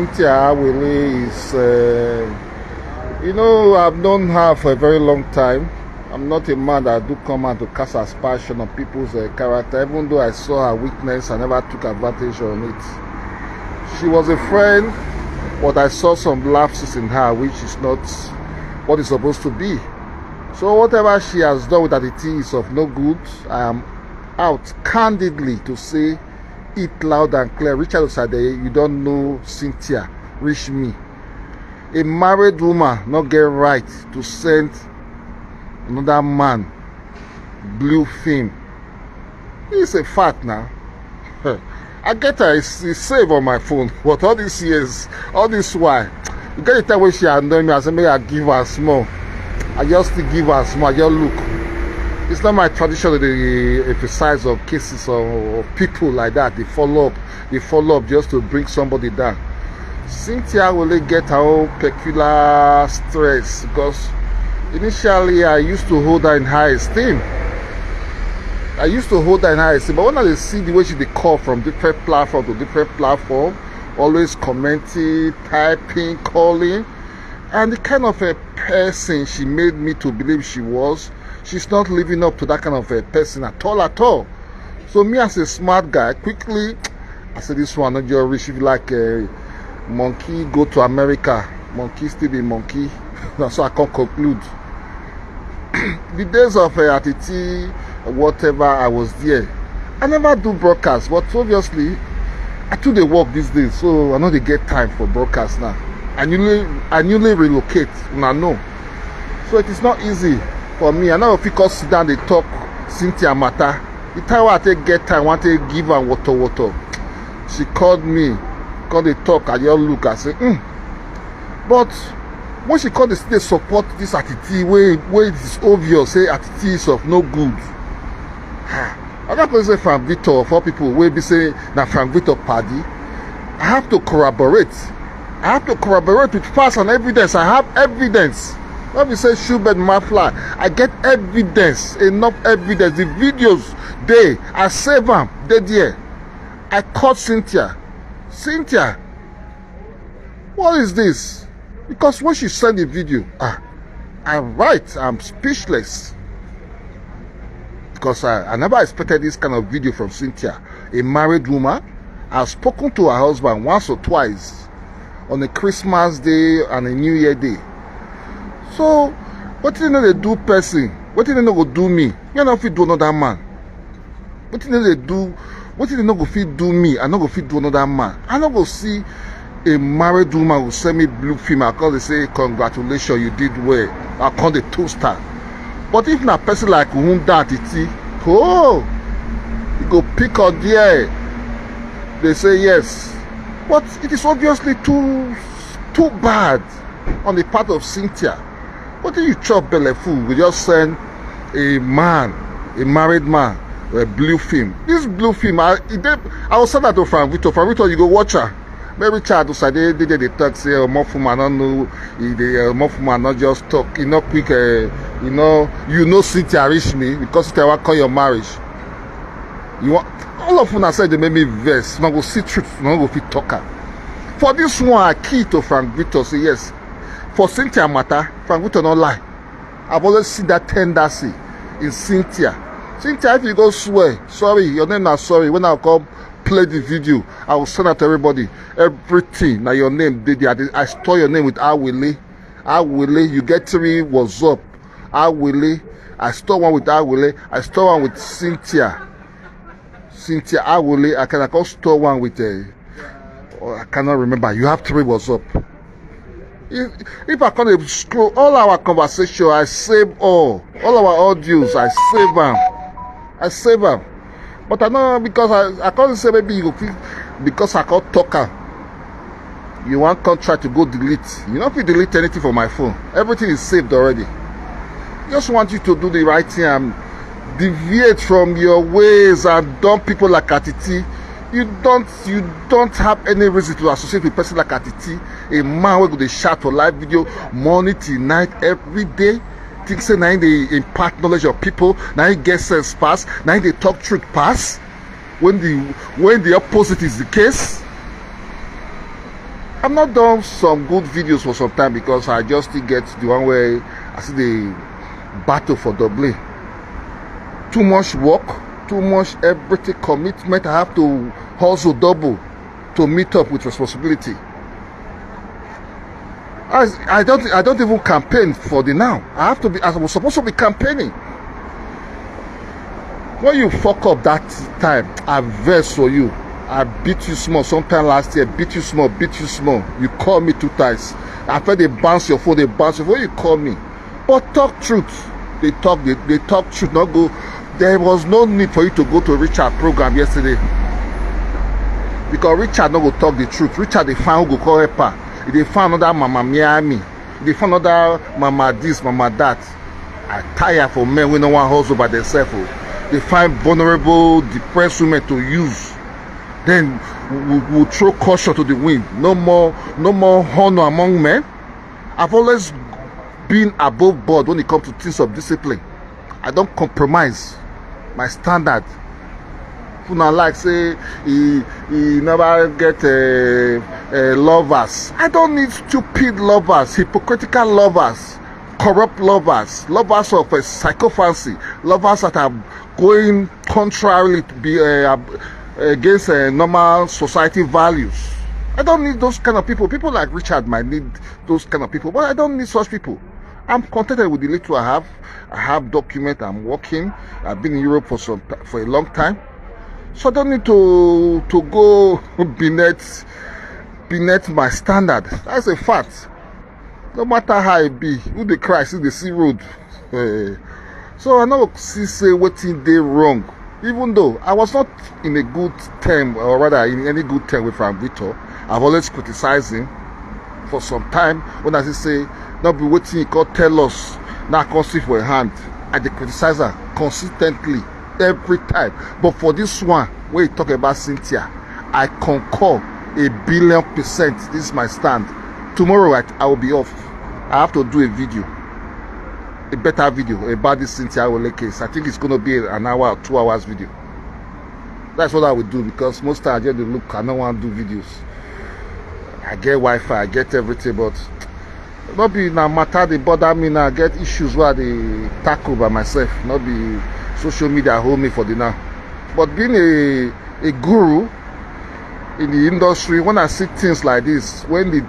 Cyntha Awele is, I've known her for a very long time. I'm not a man that do come out to cast aspersion on people's character. Even though I saw her weakness, I never took advantage on it. She was a friend, but I saw some lapses in her, which is not what it's supposed to be. So whatever she has done with Aditi is of no good. I am out candidly to say it loud and clear. Richard Osadeye, you don't know Cyntha. Reach me. A married woman not get right to send another man blue film. It's a fact now. I get her, it's saved on my phone. But all these years, all this while, you get the time when she annoy me, I say, may I give her small. I just give her small, I just look. It's not my tradition to emphasize on cases of people like that. They follow up just to bring somebody down. Cyntha will get her own peculiar stress because initially I used to hold her in high esteem. But when I see the way she call from different platform to different platform, always commenting, typing, calling, and the kind of a person she made me to believe she was, she's not living up to that kind of a person at all. So me as a smart guy, quickly, I said this one, not your rich, if you like a monkey, go to America. Monkey still be monkey. So I can conclude. The days of Atiti, whatever, I was there. I never do broadcast, but obviously, I do the work these days, so I know they get time for broadcast now. I newly relocate, and I know. So it is not easy for me. I know if you can sit down, they talk Cyntha matter. The time I take get time, I want to give her water. She called me, called they talk, I just look, I say, But when she called they support this attitude where it is obvious, say attitude is of no good. I'm not going to say Frank Victor for people will be saying that Frank Victor party. I have to corroborate. With facts and evidence. I have evidence. Let me say Schubert Mafla. I get evidence, enough evidence. The videos I save them. They there. I caught Cyntha. Cyntha, what is this? Because when she sent the video, I'm speechless. Because I never expected this kind of video from Cyntha. A married woman. I've spoken to her husband once or twice on a Christmas day and a New Year day. So, what do they do person? What do they not go do me? You know, if you do another man. What do they do? What do they not go fit do me? I not go fit do another man. I not go see a married woman who send me blue film. I call they say, congratulations, you did well. I call the toaster. But if na person like whom that you go pick on there. They say yes. But it is obviously too bad on the part of Cyntha. What do you chop belly food? We just send a married man, a blue film. This blue film, I will send that to Frank Victor. Frank Victor, you go watch her. Maybe child will say they talk, say Omofuma, I don't know, Omofuma not just talk, quick, Cyntha reach me because Cyntha will call your marriage. All of them said they made me vex. Now go see truth, now go fit talker. For this one, I key to Frank Victor say yes. For Cyntha matter, Frank Victor not lie. I've always seen that tendency in Cyntha. Cyntha, if you go swear, sorry, your name not sorry. When I come play the video, I will send out to everybody everything. Now your name, I store your name with Awele. Awele, you get 3 what's up. Awele, I store one with Awele. I store one with Cyntha. Cyntha Awele, I can store one with I cannot remember. You have 3 what's up. If I can't scroll all our conversation, I save all our audios, I save them. But I know because I can't say maybe you feel because I can't talk. You want to try to go delete. You know if you delete anything from my phone, everything is saved already. Just want you to do the right thing and deviate from your ways and dump people like Atiti. You don't have any reason to associate with a person like Atiti, a man who go shout for live video morning till night every day. Think say now they impart knowledge of people, now he get sense pass, now they talk truth pass when the opposite is the case. I've not done some good videos for some time because I just still get the one where I see the battle for Dublin. Too much work, too much everything commitment. I have to hustle double to meet up with responsibility. I don't even campaign for the now. I have to be, as I was supposed to be campaigning. When you fuck up that time, I vex for you. I beat you small. Sometime last year, beat you small. You call me 2 times. After they bounce your phone, you call me. But talk truth. They talk truth. Not go. There was no need for you to go to Richard program yesterday. Because Richard not go talk the truth. Richard they found who go call helper. They found another Mama Miami. They found another Mama this, Mama that. I tire for men who don't want hustle by themselves. They find vulnerable, depressed women to use. Then we'll throw caution to the wind. No more honor among men. I've always been above board when it comes to things of discipline. I don't compromise my standard. People now like say he never get lovers. I don't need stupid lovers, hypocritical lovers, corrupt lovers, lovers of a psychophancy, lovers that are going contrarily to be against normal society values. I don't need those kind of people. People like Richard might need those kind of people, but I don't need such people. I'm contented with the little I have. I have document. I'm working. I've been in Europe for a long time, so I don't need to go beneath my standard. That's a fact. No matter how it be, who they cry, see the sea road. So I know say wetin dey wrong. Even though I was not in a good term, or rather in any good term with Frank Victor, I've always criticized him for some time. When I say not be waiting, he could tell us now I can't see for a hand. I criticize her consistently every time. But for this one, when you talk about Cynthia, I concur 1,000,000,000%. This is my stand. Tomorrow I will be off. I have to do a video, a better video about this Cynthia case. I think it's going to be an hour or 2 hours video. That's what I would do, because most times I just look, I don't want to do videos. I get Wi-Fi, I get everything, but not be now matter they bother me now. I get issues where they tackle by myself, not be social media hold me for the now. But being a guru in the industry, when I see things like this, when the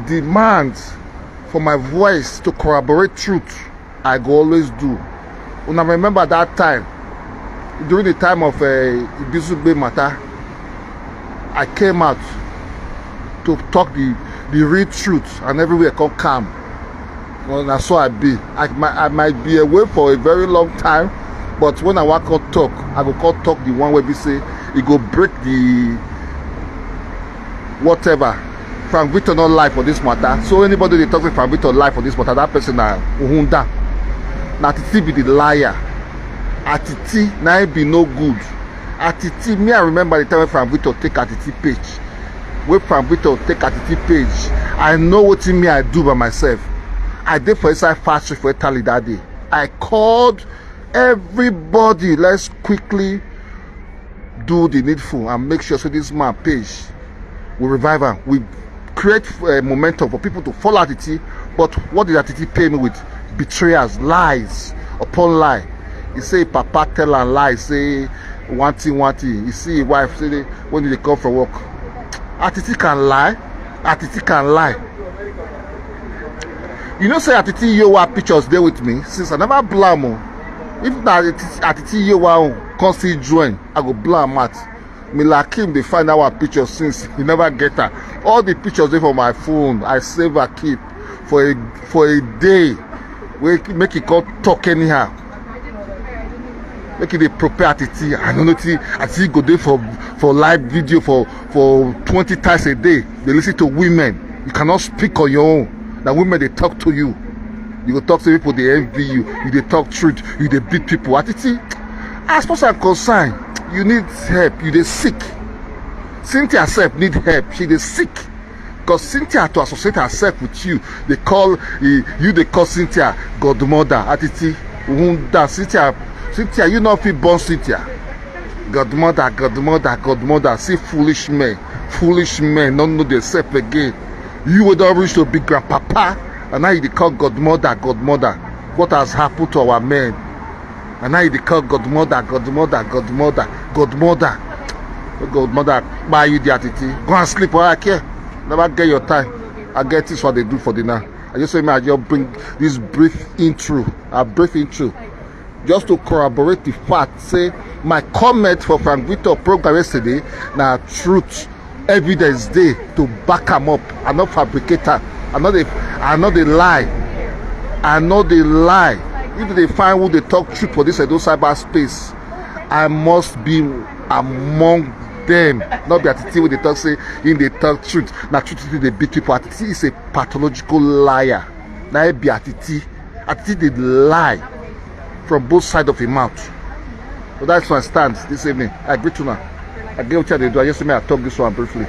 demand for my voice to corroborate truth, I go always do. When I remember that time, during the time of Ibizugbe matter, I came out to talk the real truth, and everywhere come calm. Well, that's so I be. I might be away for a very long time, but when I walk out talk, I go call talk the one where we say it go break the whatever. Frank Victor not lie for this matter. So anybody they talk with Frank Victor lie for this matter, that person na uhunda. Na Titi be the liar. Atiti na be no good. Atiti, me I remember the time when Frank Victor take Atiti page. When Frank Victor take Atiti page, I know what me I do by myself. I did for inside fast for Italy that day. I called everybody. Let's quickly do the needful and make sure so this man page will revive him. We create momentum for people to follow Atiti. But what did Atiti pay me with? Betrayers, lies upon lie. He say papa tell and lie, say one thing. You see his wife say when they come from work. Atiti can lie. Atiti can lie. You know, say Atiti Yowa pictures there with me since I never blame him. If that Atiti Yowa can't see join, I go blame Matt. Me like him, they find our pictures since he never get her. All the pictures there for my phone, I save and keep for a day. We make it call talk anyhow. Make it a proper Atiti. I don't know Atiti go there for live video for 20 times a day. They listen to women. You cannot speak on your own. The women they talk to you. You go talk to people, they envy you. You they talk truth. You they beat people. Atiti, as far as I'm concerned, you need help. You they sick. Cynthia herself need help. She they sick. Because Cynthia to associate herself with you, they call they call Cynthia godmother. Atiti, Cynthia, you not feel born Cynthia. godmother. See foolish men don't know themselves again. You would not reach to be grandpapa, and now you call godmother. What has happened to our men? And now you call godmother. Buy you the attitude. Go and sleep. I care. Never get your time. I get this what they do for dinner. I just say, I just bring this brief intro. Just to corroborate the fact, say my comment for Frank Victor program yesterday, now truth, evidence day to back them up. I'm not fabricator. I'm not a lie. If they find who they talk truth for this cyberspace, I must be among them. Not be attitude when they talk say in they talk truth. Now truth they beat people. Attitude is a pathological liar. Now be attitude they lie from both sides of a mouth. So that's my stance this evening. I agree to now. I get what they do. I just say I talk this one briefly.